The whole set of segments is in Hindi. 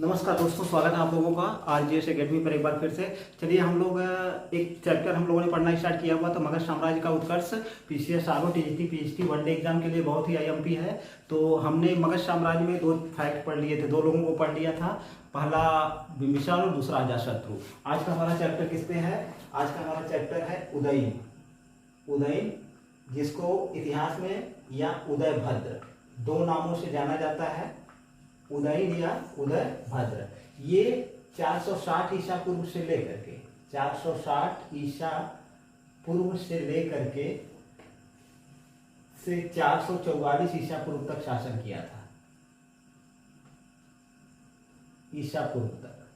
नमस्कार दोस्तों, स्वागत है आप लोगों का आरजीएस एकेडमी पर एक बार फिर से। चलिए हम लोग एक चैप्टर हम लोगों ने पढ़ना स्टार्ट किया हुआ था, मगध साम्राज्य का उत्कर्ष। PCS RO TGT PhD one day exam के लिए बहुत ही आईएमपी है। तो हमने मगध साम्राज्य में दो फैक्ट पढ़ लिए थे, दो लोगों को पढ़ लिया था। पहला बिंबिसार और दूसरा अजातशत्रु। आज का हमारा चैप्टर किस पे है? आज का हमारा चैप्टर है उदयन। उदयन जिसको इतिहास में या उदयभद्र दो नामों से जाना जाता है, उदयन या उदयभद्र। ये 460 ईसा पूर्व से लेकर के 460 ईसा पूर्व से लेकर के 444 ईसा पूर्व तक शासन किया था, ईसा पूर्व तक।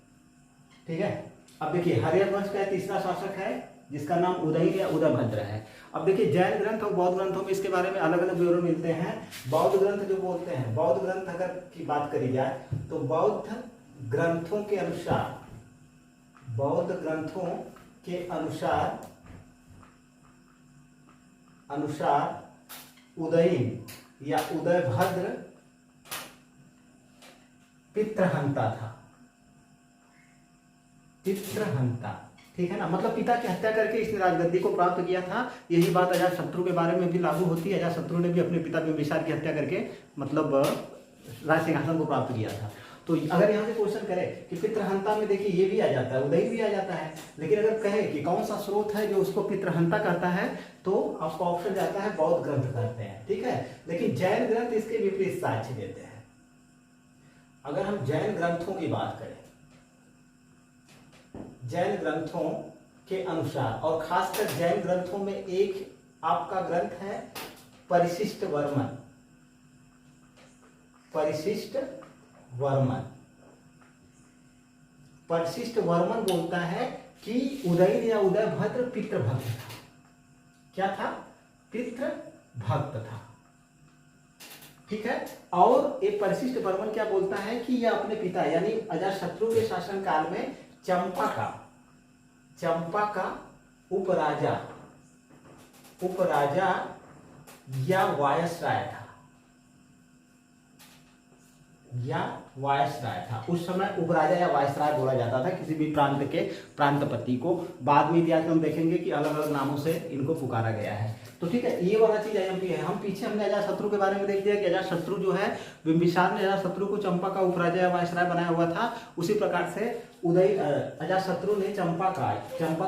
ठीक है। अब देखिए हर्यक वंश का तीसरा शासक है जिसका नाम उदयन या उदयभद्र है। अब देखिए जैन ग्रंथ और बौद्ध ग्रंथों में इसके बारे में अलग अलग विवरण मिलते हैं। बौद्ध ग्रंथ जो बोलते हैं, बौद्ध ग्रंथ अगर की बात करी जाए तो बौद्ध ग्रंथों के अनुसार, बौद्ध ग्रंथों के अनुसार उदयन या उदयभद्र पितृहंता था। पितृहंता, ठीक है ना, मतलब पिता की हत्या करके इसने राजगद्दी को प्राप्त किया था। यही बात अजातशत्रु के बारे में भी लागू होती है। अजातशत्रु ने भी अपने पिता बिंबिसार की हत्या करके मतलब राज सिंहासन को प्राप्त किया था। तो अगर यहाँ से क्वेश्चन करे कि पितृहंता में, देखिए ये भी आ जाता है, उदयन भी आ जाता है। लेकिन अगर कहे कि कौन सा स्रोत है जो उसको पितृहंता कहता है, तो आपका ऑप्शन जाता है बौद्ध ग्रंथ कहते हैं। ठीक है। लेकिन जैन ग्रंथ इसके विपरीत साक्ष्य देते हैं। अगर हम जैन ग्रंथों की बात करें, जैन ग्रंथों के अनुसार, और खासकर जैन ग्रंथों में एक आपका ग्रंथ है परिशिष्ट वर्मन। परिशिष्ट वर्मन, परिशिष्ट वर्मन बोलता है कि उदयन या उदयभद्र पितृभक्त था। क्या था? पितृभक्त था। ठीक है। और एक परिशिष्ट वर्मन क्या बोलता है कि यह अपने पिता यानी अजातशत्रु के शासन काल में चंपा का उपराजा या वायसराय था। उस समय उपराजा या वायसराय बोला जाता था किसी भी प्रांत के प्रांतपति को। बाद में इतिहास में हम देखेंगे कि अलग अलग नामों से इनको पुकारा गया है। तो ठीक है, ये वाला चीज आईएमपी है। हम पीछे हमने अजातशत्रु के बारे में देख दिया कि अजातशत्रु जो है, बिंबिसार ने अजातशत्रु को चंपा का उपराजा या वायसराय बनाया हुआ था। उसी प्रकार से अजातशत्रु ने चंपा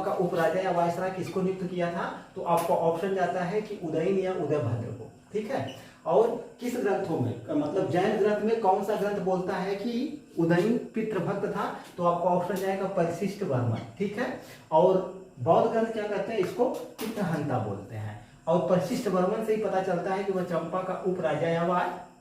का उपराजा या वायसराय किसको नियुक्त किया था? तो आपका ऑप्शन जाता है कि उदयन या उदयभद्र को। ठीक है। और किस ग्रंथों में, मतलब जैन ग्रंथ में कौन सा ग्रंथ बोलता है कि उदयन पितृभक्त था? तो आपका ऑप्शन जाएगा परिशिष्ट वर्मन। ठीक है। और बौद्ध ग्रंथ क्या कहते हैं? इसको पितृहंता बोलते हैं। और परिशिष्ट वर्मन से ही पता चलता है कि वह चंपा का उपराजा या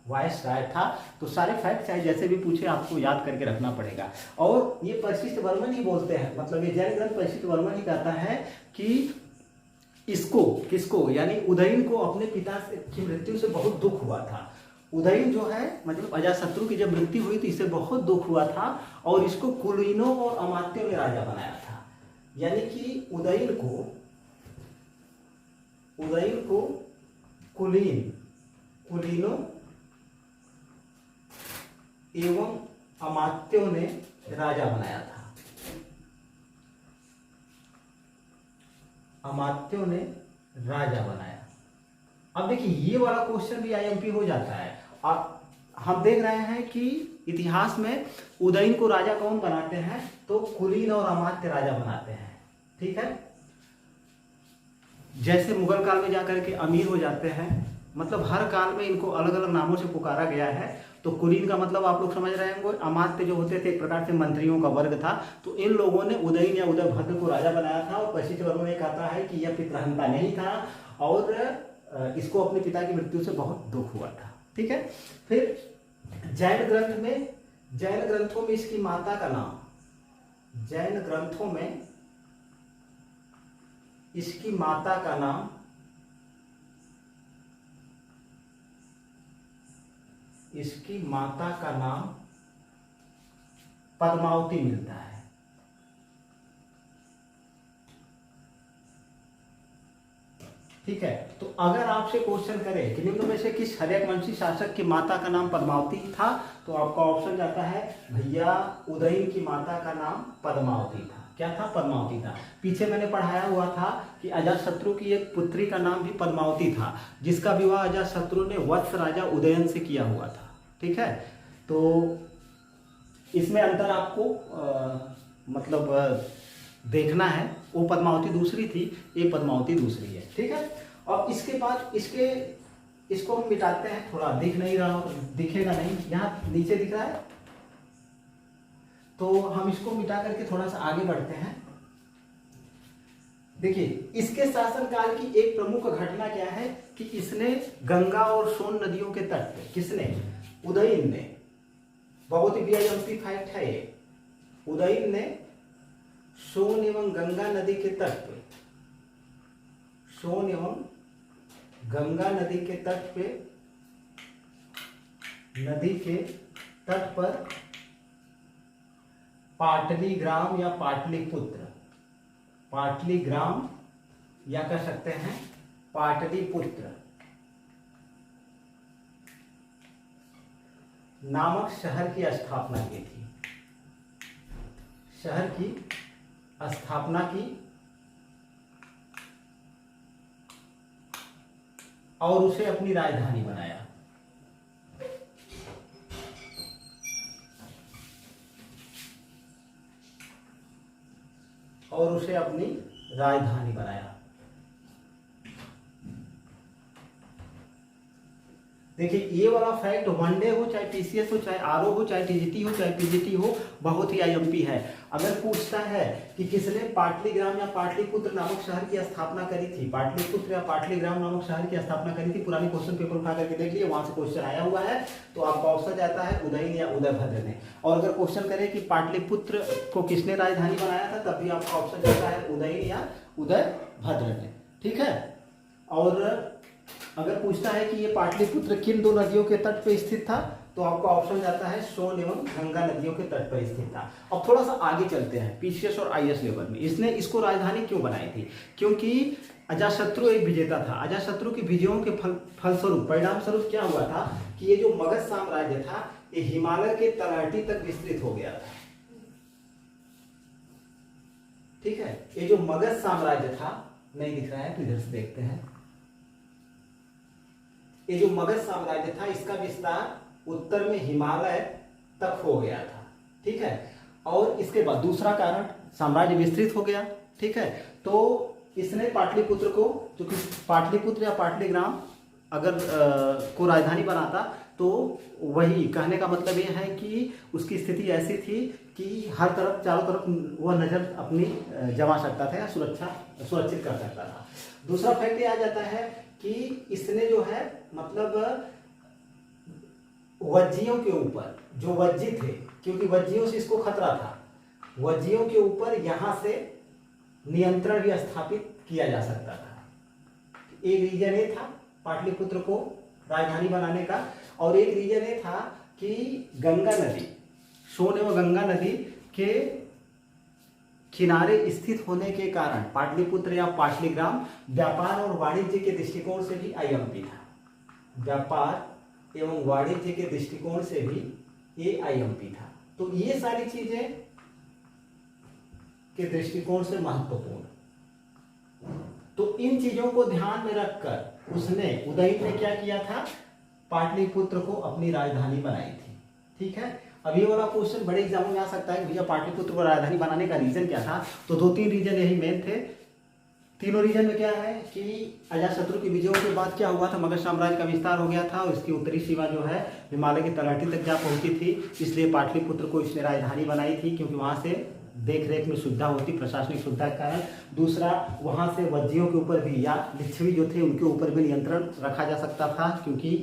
वायसराय था। तो सारे फैक्ट चाहे जैसे भी पूछे आपको याद करके रखना पड़ेगा। और ये परिशिष्ट वर्मन ही बोलते हैं, मतलब ये जैन ग्रंथ परिशिष्ट वर्मन ही कहता है कि इसको, किसको, यानी उदयन को अपने पिता की मृत्यु से बहुत दुख हुआ था। उदयन जो है, मतलब अजातशत्रु की जब मृत्यु हुई तो इसे बहुत दुख हुआ था और इसको कुलीनों और अमात्यों ने राजा बनाया था। यानी कि उदयन को कुलीनों एवं अमात्यों ने राजा बनाया था। अमात्यों ने राजा बनाया। अब देखिए ये वाला क्वेश्चन भी आईएमपी हो जाता है। हम देख रहे हैं कि इतिहास में उदयन को राजा कौन बनाते हैं? तो कुलीन और अमात्य राजा बनाते हैं। ठीक है। जैसे मुगल काल में जाकर के अमीर हो जाते हैं, मतलब हर काल में इनको अलग अलग नामों से पुकारा गया है। तो कुलीन का मतलब आप लोग समझ रहे होंगे, अमात्य जो होते थे एक प्रकार से मंत्रियों का वर्ग था। तो इन लोगों ने उदयन या उदयभद्र को राजा बनाया था। और परिशिष्ट वर्मन ने कहता है कि यह पितृहंता नहीं था और इसको अपने पिता की मृत्यु से बहुत दुख हुआ था। ठीक है। फिर जैन ग्रंथों में इसकी माता का नाम, जैन ग्रंथों में इसकी माता का नाम पद्मावती मिलता है। ठीक है। तो अगर आपसे क्वेश्चन करे कि निम्न में से किस हर्यकवंशी शासक की माता का नाम पद्मावती था, तो आपका ऑप्शन जाता है भैया उदयन की माता का नाम पद्मावती था। क्या था? पद्मावती था। पीछे मैंने पढ़ाया हुआ था कि अजातशत्रु की एक पुत्री का नाम भी पद्मावती था, जिसका विवाह अजातशत्रु ने वत्स राजा उदयन से किया हुआ था। ठीक है, तो इसमें अंतर आपको मतलब देखना है। वो पद्मावती दूसरी थी, ये पद्मावती दूसरी है। ठीक है, और इसके बाद इसको हम मिटाते हैं। थोड़ा दिख नहीं रहा, दिखेगा नहीं, यहाँ नीचे दिख रहा है, तो हम इसको मिटा करके थोड़ा सा आगे बढ़ते हैं। देखिए, इसके शासनकाल की एक प्रमुख घटना क्या है कि इसने गंगा और सोन नदियों के तट पे, किसने? उदयन ने। बहुत ही वीआईएमपी फैक्ट है ये। उदयन ने सोन एवं गंगा नदी के तट पे, सोन एवं गंगा नदी के तट पे, नदी के तट पर पाटलीग्राम या पाटलिपुत्र, पाटलीग्राम या कह सकते हैं पाटलिपुत्र नामक शहर की स्थापना की थी। शहर की स्थापना की और उसे अपनी राजधानी बनाया। और उसे अपनी राजधानी बनाया। देखिए, ये वाला फैक्ट वनडे हो, चाहे पीसीएस हो, चाहे आरओ हो, चाहे टीजीटी हो, चाहे पीजीटी हो, बहुत ही आईएमपी है। अगर पूछता है कि किसने पाटलीग्राम या पाटलिपुत्र नामक शहर की स्थापना करी थी, पाटलिपुत्र या पाटलीग्राम नामक शहर की स्थापना करी थी, पुरानी क्वेश्चन पेपर उठा करके देख लिए, वहां से क्वेश्चन आया हुआ है, तो आपका ऑप्शन जाता है उदयन या उदयभद्र ने। और अगर क्वेश्चन करे कि पाटलिपुत्र को किसने राजधानी बनाया था, तब भी आपका ऑप्शन जाता है उदयन या उदयभद्र ने। ठीक है, और अगर पूछता है कि ये पाटलिपुत्र किन दो नदियों के तट पर स्थित था, तो आपका ऑप्शन जाता है सोन एवं गंगा नदियों के तट पर स्थित था। अब थोड़ा सा आगे चलते हैं पीसीएस और आईएएस लेवल में। इसने इसको राजधानी क्यों बनाई थी? क्योंकि अजातशत्रु एक विजेता था। अजातशत्रु की विजयों के फलस्वरूप, परिणाम स्वरूप क्या हुआ था कि ये जो मगध साम्राज्य था, ये हिमालय के तलहटी तक विस्तृत हो गया था। ठीक है, ये जो मगध साम्राज्य था, नहीं दिख रहा है तो इधर से देखते हैं। ये जो मगध साम्राज्य था, इसका विस्तार उत्तर में हिमालय तक हो गया था। ठीक है, और इसके बाद दूसरा कारण, साम्राज्य विस्तृत हो गया। ठीक है, तो इसने पाटलिपुत्र को, जो कि पाटलिपुत्र या पाटलीग्राम अगर को राजधानी बनाता, तो वही कहने का मतलब ये है कि उसकी स्थिति ऐसी थी कि हर तरफ, चारों तरफ वह नजर अपनी जमा सकता था या सुरक्षित कर सकता था। दूसरा फैक्ट ये आ जाता है कि इसने जो है मतलब वज्जियों के ऊपर, जो वज्जी थे, क्योंकि वज्जियों से इसको खतरा था, वज्जियों के ऊपर यहां से नियंत्रण भी स्थापित किया जा सकता था। एक रीजन ये था पाटलिपुत्र को राजधानी बनाने का, और एक रीजन ये था कि गंगा नदी, सोन एवं गंगा नदी के किनारे स्थित होने के कारण पाटलिपुत्र या पाटलीग्राम व्यापार और वाणिज्य के दृष्टिकोण से भी आईएमपी था। व्यापार एवं वाणिज्य के दृष्टिकोण से भी ये आईएमपी था। तो ये सारी चीजें के दृष्टिकोण से महत्वपूर्ण। तो इन चीजों को ध्यान में रखकर उसने, उदयन ने क्या किया था? पाटलिपुत्र को अपनी राजधानी बनाई थी। ठीक है, अब ये वाला क्वेश्चन बड़े एग्जामों में आ सकता है कि भैया पाटलिपुत्र को राजधानी बनाने का रीजन क्या था? तो 2-3 रीजन यही मेन थे। तीनों रीजन में क्या है कि अजातशत्रु की विजयों के बाद क्या हुआ था, मगध साम्राज्य का विस्तार हो गया था और इसकी उत्तरी सीमा जो है हिमालय की तलहटी तक जा पहुंची थी, इसलिए पाटलिपुत्र को इसने राजधानी बनाई थी, क्योंकि वहां से देख रेख में सुविधा होती, प्रशासनिक सुविधा के कारण। दूसरा, वहां से वज्जियों के ऊपर भी या लिच्छवी जो थे उनके ऊपर भी नियंत्रण रखा जा सकता था, क्योंकि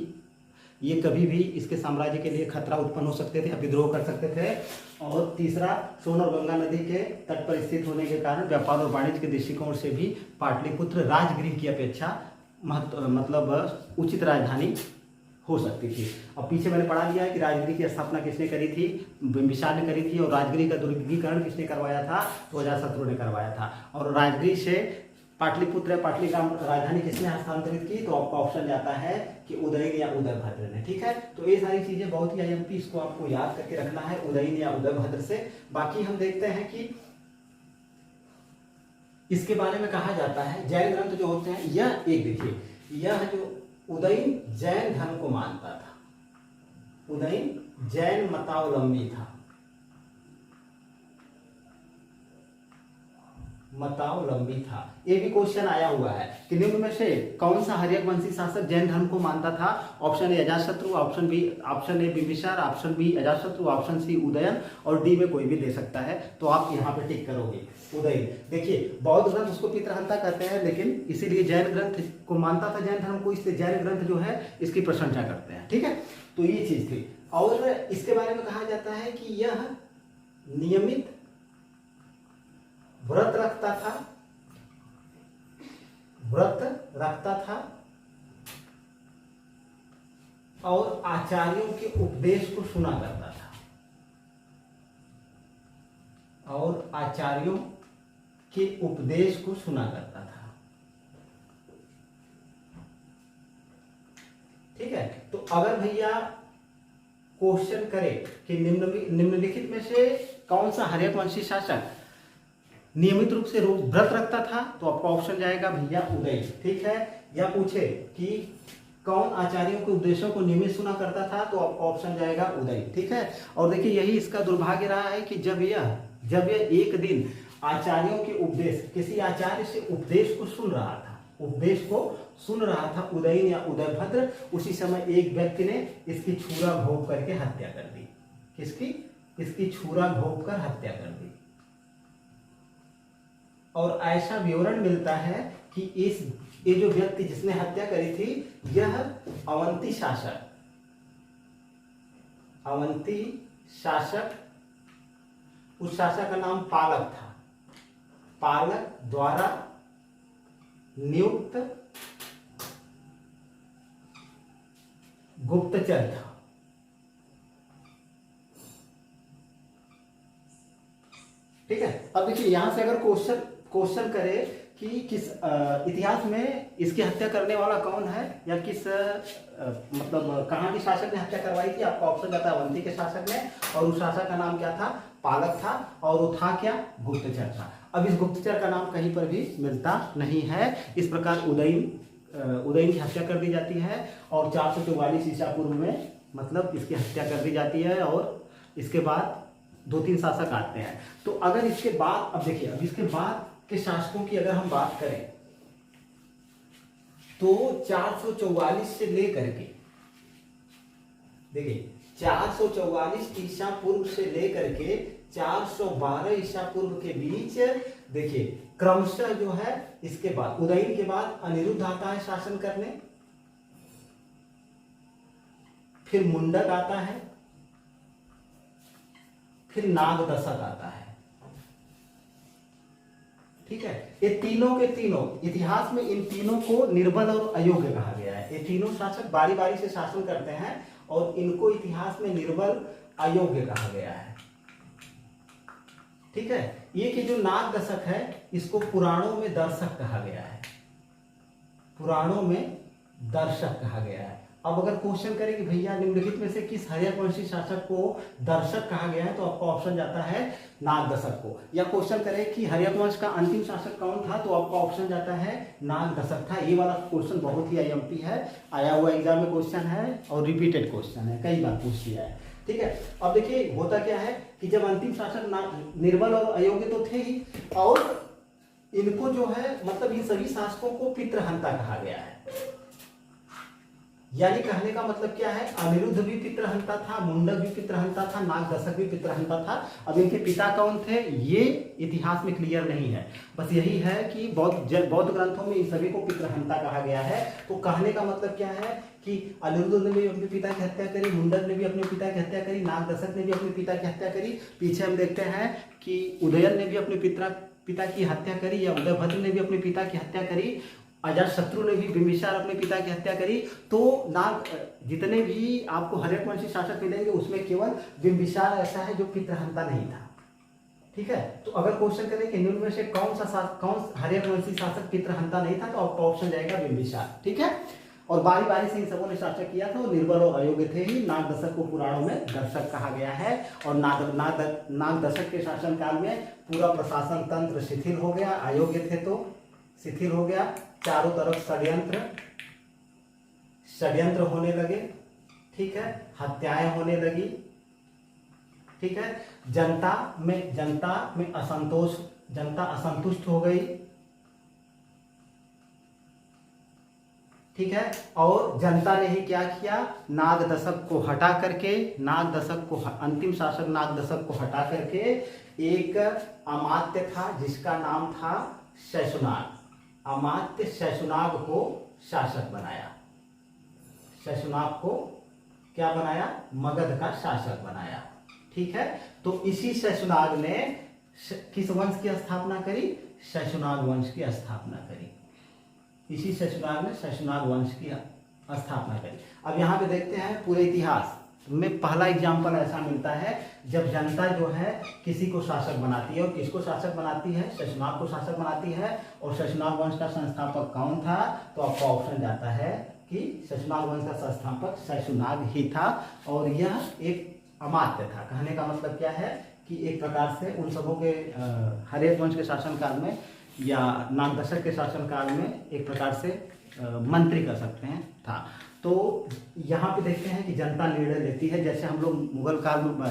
ये कभी भी इसके साम्राज्य के लिए खतरा उत्पन्न हो सकते थे या विद्रोह कर सकते थे। और तीसरा, सोन और गंगा नदी के तट पर स्थित होने के कारण व्यापार और वाणिज्य के दृष्टिकोण से भी पाटलिपुत्र राजगृह की अपेक्षा मतलब उचित राजधानी हो सकती थी। अब पीछे मैंने पढ़ा लिया है कि राजगृह की स्थापना किसने करी थी? बिंबिसार ने करी थी। और राजगृह का दुर्गीकरण किसने करवाया था? तो अजातशत्रु ने करवाया था। और राजगृह से पाटलिपुत्र या पाटलिग्राम राजधानी किसने हस्तांतरित की, तो आपका ऑप्शन जाता है कि उदयन या उदयभद्र ने। ठीक है, तो ये सारी चीजें बहुत ही आईएमपी, इसको आपको याद करके रखना है उदयन या उदयभद्र से। बाकी हम देखते हैं कि इसके बारे में कहा जाता है जैन ग्रंथ जो होते हैं, यह एक देखिए, यह जो उदयन जैन धर्म को मानता था, उदयन जैन मतावलंबी था, मतावलंबी था। ये भी क्वेश्चन आया हुआ है कि निम्न में से कौन सा हर्यक वंशी शासक जैन धर्म को मानता था। Option A Ajatashatru, option A Bimbisara, option B Ajatashatru, option C Udayan, और डी में कोई भी दे सकता है। तो आप यहाँ पे टिक करोगे उदयन। देखिए बौद्ध ग्रंथ उसको पितृहंता कहते हैं, लेकिन इसीलिए जैन ग्रंथ को मानता था जैन धर्म को, इसलिए जैन ग्रंथ जो है इसकी प्रशंसा करते हैं। ठीक है, तो ये चीज थी। और इसके बारे में कहा जाता है कि यह नियमित व्रत रखता था, व्रत रखता था और आचार्यों के उपदेश को सुना करता था, और आचार्यों के उपदेश को सुना करता था। ठीक है, तो अगर भैया क्वेश्चन करे कि निम्नलिखित में से कौन सा हर्यक वंशी शासक नियमित रूप से रोज व्रत रखता था, तो आपका ऑप्शन जाएगा भैया उदयन। ठीक है, या पूछे कि कौन आचार्यों के उपदेशों को नियमित सुना करता था, तो आपका ऑप्शन जाएगा उदयन। ठीक है, और देखिए यही इसका दुर्भाग्य रहा है कि जब यह एक दिन आचार्यों के उपदेश, किसी आचार्य से उपदेश को सुन रहा था, उपदेश को सुन रहा था उदयन या उदयभद्र, उसी समय एक व्यक्ति ने इसकी छुरा घोंप करके हत्या कर दी। किसकी? इसकी छुरा घोंप कर हत्या कर दी। और ऐसा विवरण मिलता है कि ये जो व्यक्ति जिसने हत्या करी थी, यह अवंती शासक, उस शासक का नाम पालक था, पालक द्वारा नियुक्त गुप्तचर था। ठीक है, अब देखिए यहां से अगर क्वेश्चन करे कि किस इतिहास में इसकी हत्या करने वाला कौन है, या किस मतलब कहाँ के शासक ने हत्या करवाई थी, आपका ऑप्शन जाता है अवंती के शासक ने, और उस शासक का नाम क्या था? पालक था, और वो था क्या? गुप्तचर था। अब इस गुप्तचर का नाम कहीं पर भी मिलता नहीं है। इस प्रकार उदयन की हत्या कर दी जाती है, और 444 ईसा पूर्व में मतलब इसकी हत्या कर दी जाती है, और इसके बाद 2-3 शासक आते हैं। तो अगर इसके बाद, अब देखिए, अब इसके बाद के शासकों की अगर हम बात करें तो 444 से लेकर के, देखिए 444 ईसा पूर्व से लेकर के 412 ईसा पूर्व के बीच, देखिए क्रमशः जो है इसके बाद उदयन के बाद अनिरुद्ध आता है शासन करने, फिर मुंडक आता है, फिर नागदशक आता है। ठीक है, ये तीनों के तीनों इतिहास में इन तीनों को निर्बल और अयोग्य कहा गया है। ये तीनों शासक बारी बारी से शासन करते हैं, और इनको इतिहास में निर्बल अयोग्य कहा गया है। ठीक है, ये कि जो नागदशक है इसको पुराणों में दर्शक कहा गया है, पुराणों में दर्शक कहा गया है। अब अगर क्वेश्चन करें कि भैया निम्नलिखित में से किस हर्यक वंशी शासक को दर्शक कहा गया है, तो आपका ऑप्शन जाता है नागदशक को। या क्वेश्चन करें कि हर्यक वंश का अंतिम शासक कौन था, तो आपका ऑप्शन जाता है नागदशक था। ये वाला क्वेश्चन बहुत ही आईएमपी है, आया हुआ एग्जाम में क्वेश्चन है, और रिपीटेड क्वेश्चन है, कई बार पूछ लिया है। ठीक है, अब देखिए होता क्या है कि जब अंतिम शासक निर्बल और अयोग्य तो थे ही, और इनको जो है मतलब इन सभी शासकों को पितृहंता कहा गया है। यानी कहने का मतलब क्या है, अनिरुद्ध भी पितृहंता था, मुंडक भी पितृहंता था, नागदशक भी पितृहंता था। अब इनके पिता कौन थे ये इतिहास में क्लियर नहीं है, बस यही है कि बौद्ध ग्रंथों में इन सभी को पितृहंता कहा गया है। तो कहने का मतलब क्या है कि अनिरुद्ध ने भी अपने पिता की हत्या करी, मुंडक ने भी अपने पिता की हत्या करी, नागदशक ने भी अपने पिता की हत्या करी। पीछे हम देखते हैं कि उदयन ने भी अपने पिता की हत्या करी, या उदयभद्र ने भी अपने पिता की हत्या करी, अजातशत्रु ने भी बिंबिसार अपने पिता की हत्या करी। तो जितने भी आपको हर्यक वंशी शासक मिलेंगे उसमें केवल बिंबिसार ऐसा है जो पितृहंता नहीं था। ठीक है। तो अगर क्वेश्चन करें कि निम्न में से कौन हर्यवंशी शासक पितृहंता नहीं था, तो आपका ऑप्शन जाएगा बिंबिसार। ठीक है। और बारी बारी से इन सबों ने शासक किया था और निर्बल और अयोग्य थे ही। नाग दशक को पुराणों में दर्शक कहा गया है। और नाग दशक के शासन काल में पूरा प्रशासन तंत्र शिथिल हो गया, अयोग्य थे तो शिथिल हो गया। चारों तरफ षड्यंत्र होने लगे, ठीक है, हत्याएं होने लगी, ठीक है। जनता में जनता असंतुष्ट हो गई, ठीक है। और जनता ने ही क्या किया, नाग दशक को हटा करके अंतिम शासक नाग दशक को हटा करके एक अमात्य था जिसका नाम था शैशुनाग। अमात्य शैशुनाग को शासक बनाया। शैशुनाग को क्या बनाया, मगध का शासक बनाया, ठीक है। तो इसी शैशुनाग ने किस वंश की स्थापना करी, शैशुनाग वंश की स्थापना करी। इसी शैशुनाग ने शैशुनाग वंश की स्थापना करी। अब यहाँ पे देखते हैं पूरे इतिहास में पहला एग्जाम्पल ऐसा मिलता है जब जनता जो है किसी को शासक बनाती है। और किसको शासक बनाती है, शैशुनाग को शासक बनाती है। और शैशुनाग वंश का संस्थापक कौन था, तो आपका ऑप्शन जाता है कि शैशुनाग वंश का संस्थापक शैशुनाग ही था। और यह एक अमात्य था। कहने का मतलब क्या है कि एक प्रकार से उन सबों के हर्यक वंश के शासनकाल में या नाग दशक के शासनकाल में एक प्रकार से मंत्री कर सकते हैं था। तो यहाँ पे देखते हैं कि जनता निर्णय लेती है। जैसे हम लोग मुगल काल में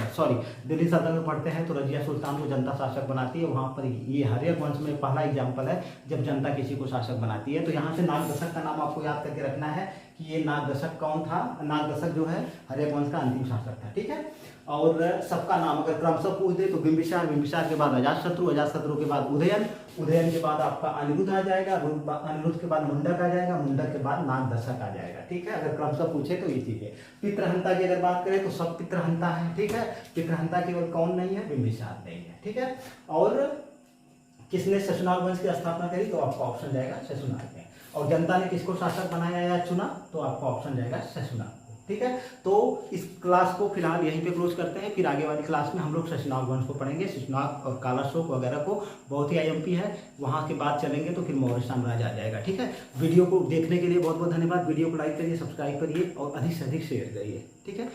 दिल्ली सल्तनत में पढ़ते हैं तो रजिया सुल्तान को जनता शासक बनाती है। वहाँ पर ये हर्यक वंश में पहला एग्जाम्पल है जब जनता किसी को शासक बनाती है। तो यहाँ से नाग दशक का नाम आपको याद करके रखना है कि ये नाग दशक कौन था। नाग दशक जो है हर्यक वंश का अंतिम शासक था, ठीक है। और सबका नाम अगर क्रमशः पूछ दे तो बिंबिसार, बिंबिसार के बाद अजातशत्रु, अजातशत्रु के बाद उदयन, उदयन के बाद आपका अनिरुद्ध आ जाएगा, अनिरुद्ध के बाद मुंडक आ जाएगा, मुंडक के बाद नाग दशक आ जाएगा, ठीक है। अगर क्रमशः पूछे तो ये चीज है। पितृहंता की अगर बात करें तो सब पितृहंता है, ठीक है। पितृहंता केवल कौन नहीं है, बिंबिसार नहीं है, ठीक है। और किसने शैशुनाग वंश की स्थापना करी, तो आपका ऑप्शन जाएगा शैशुनाग ने। और जनता ने किसको शासक बनाया या चुना, तो आपका ऑप्शन जाएगा शैशुनाग, ठीक है। तो इस क्लास को फिलहाल यहीं पे क्लोज करते हैं। फिर आगे वाली क्लास में हम लोग शैशुनाग वंश को पढ़ेंगे। शैशुनाग और कालाशोक वगैरह को बहुत ही आईएमपी है, वहाँ के बाद चलेंगे तो फिर मौर्य साम्राज्य आ जाएगा, ठीक है। वीडियो को देखने के लिए बहुत बहुत धन्यवाद। वीडियो को लाइक करिए, सब्सक्राइब करिए और अधिक से अधिक शेयर करिए, ठीक है।